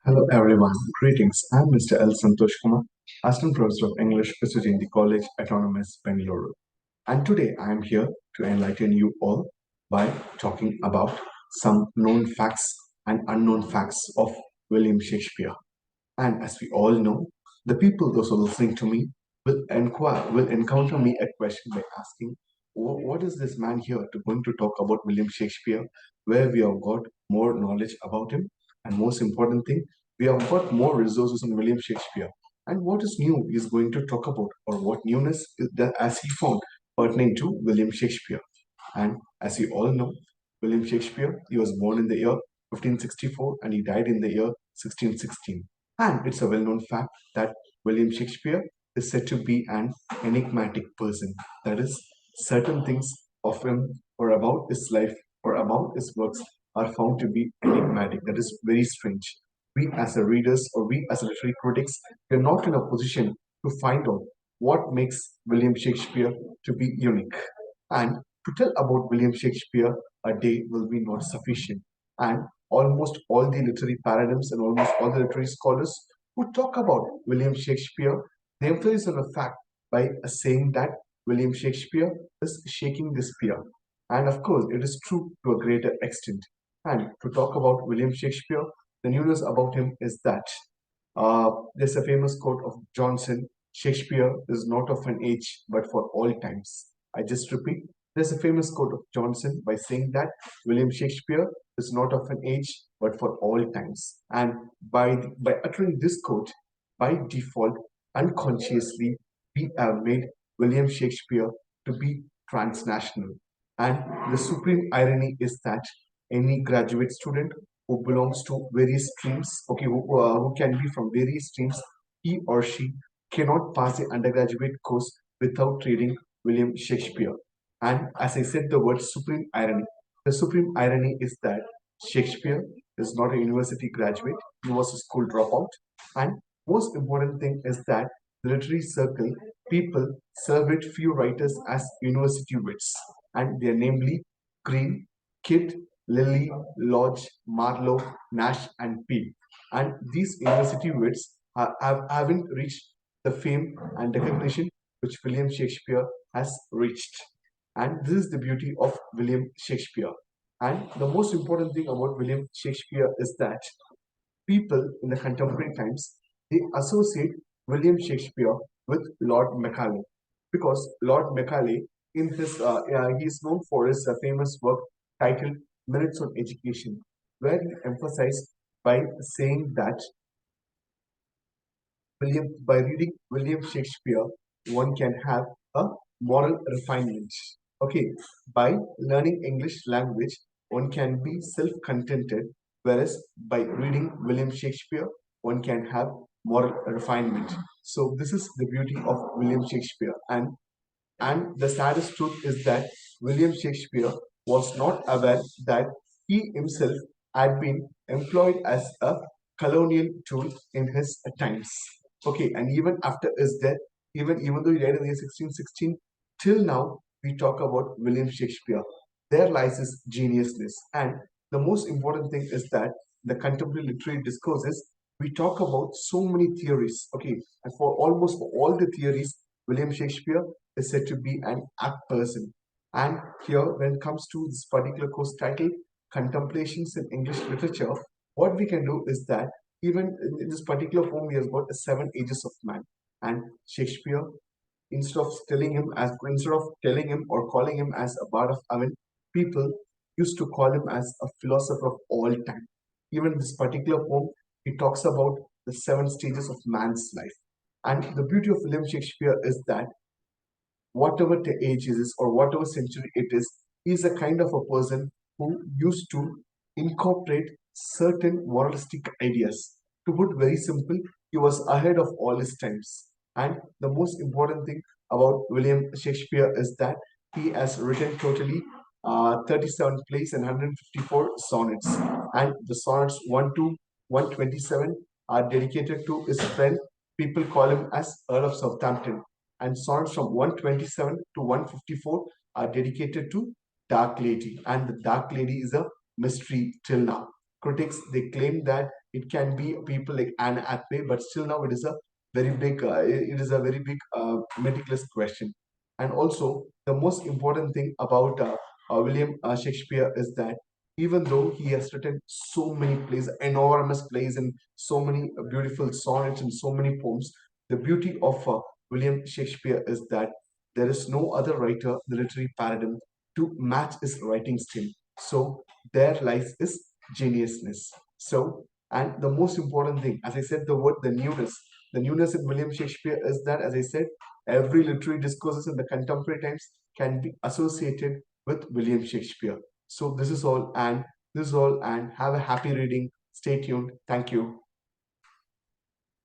Hello everyone, greetings. I'm Mr. L. Santosh Kumar, Assistant Professor of English visiting the College Autonomous Bengaluru. And today I am here to enlighten you all by talking about some known facts and unknown facts of William Shakespeare. And as we all know, the people, those who are listening to me, will encounter me a question by asking, What is this man here to going to talk about William Shakespeare, where we have got more knowledge about him, and most important thing, we have got more resources on William Shakespeare. And what is new is going to talk about, or what newness is that as he found pertaining to William Shakespeare. And as you all know, William Shakespeare, he was born in the year 1564 and he died in the year 1616. And it's a well known fact that William Shakespeare is said to be an enigmatic person. That is, certain things of him or about his life or about his works are found to be enigmatic. That is very strange. We as a readers or we as a literary critics, we are not in a position to find out what makes William Shakespeare to be unique. And to tell about William Shakespeare a day will be not sufficient. And almost all the literary paradigms and almost all the literary scholars who talk about William Shakespeare, they emphasize on the fact by saying that William Shakespeare is shaking the spear. And of course, it is true to a greater extent. And to talk about William Shakespeare, the news about him is that there's a famous quote of Johnson: Shakespeare is not of an age, but for all times. I just repeat, there's a famous quote of Johnson by saying that William Shakespeare is not of an age, but for all times. And by uttering this quote, by default, unconsciously, we have made William Shakespeare to be transnational. And the supreme irony is that any graduate student who belongs to various streams, okay, who can be from various streams, he or she cannot pass the undergraduate course without reading William Shakespeare. And as I said, the word supreme irony. The supreme irony is that Shakespeare is not a university graduate, he was a school dropout. And most important thing is that the literary circle people celebrate few writers as university wits, and they are namely Green, Kidd, Lilly, Lodge, Marlowe, Nash, and Peel. And these university wits haven't reached the fame and recognition which William Shakespeare has reached. And this is the beauty of William Shakespeare. And the most important thing about William Shakespeare is that people in the contemporary times they associate William Shakespeare with Lord Macaulay because Lord Macaulay in his he is known for his famous work titled Minutes on Education, where he emphasized by saying that by reading William Shakespeare, one can have a moral refinement. Okay, by learning English language, one can be self-contented, whereas by reading William Shakespeare, one can have moral refinement. So this is the beauty of William Shakespeare, and the saddest truth is that William Shakespeare was not aware that he himself had been employed as a colonial tool in his times. Okay, and even after his death, even though he died in the year 1616, till now we talk about William Shakespeare. There lies his geniusness. And the most important thing is that the contemporary literary discourses, we talk about so many theories. Okay, and for almost for all the theories, William Shakespeare is said to be an apt person. And here, when it comes to this particular course titled Contemplations in English Literature, what we can do is that even in this particular poem, he has got the seven ages of man. And Shakespeare, instead of telling him or calling him as a bard of Avon, people used to call him as a philosopher of all time. Even this particular poem, he talks about the seven stages of man's life. And the beauty of William Shakespeare is that whatever the age is or whatever century it is, he's a kind of a person who used to incorporate certain moralistic ideas. To put very simple, he was ahead of all his times. And the most important thing about William Shakespeare is that he has written totally 37 plays and 154 sonnets. And the sonnets 1 to 127 are dedicated to his friend. People call him as Earl of Southampton, and songs from 127 to 154 are dedicated to Dark Lady. And the Dark Lady is a mystery till now. Critics they claim that It can be people like Anne Hathaway, but still now it is a very big, it is a very big, meticulous question. And also, the most important thing about William Shakespeare is that even though he has written so many plays, enormous plays, and so many beautiful sonnets and so many poems, the beauty of William Shakespeare is that there is no other writer, the literary paradigm, to match his writing skill. So there lies his geniusness. So, and the most important thing, as I said, the word the newness. The newness in William Shakespeare is that, as I said, every literary discourses in the contemporary times can be associated with William Shakespeare. So this is all, and have a happy reading. Stay tuned. Thank you.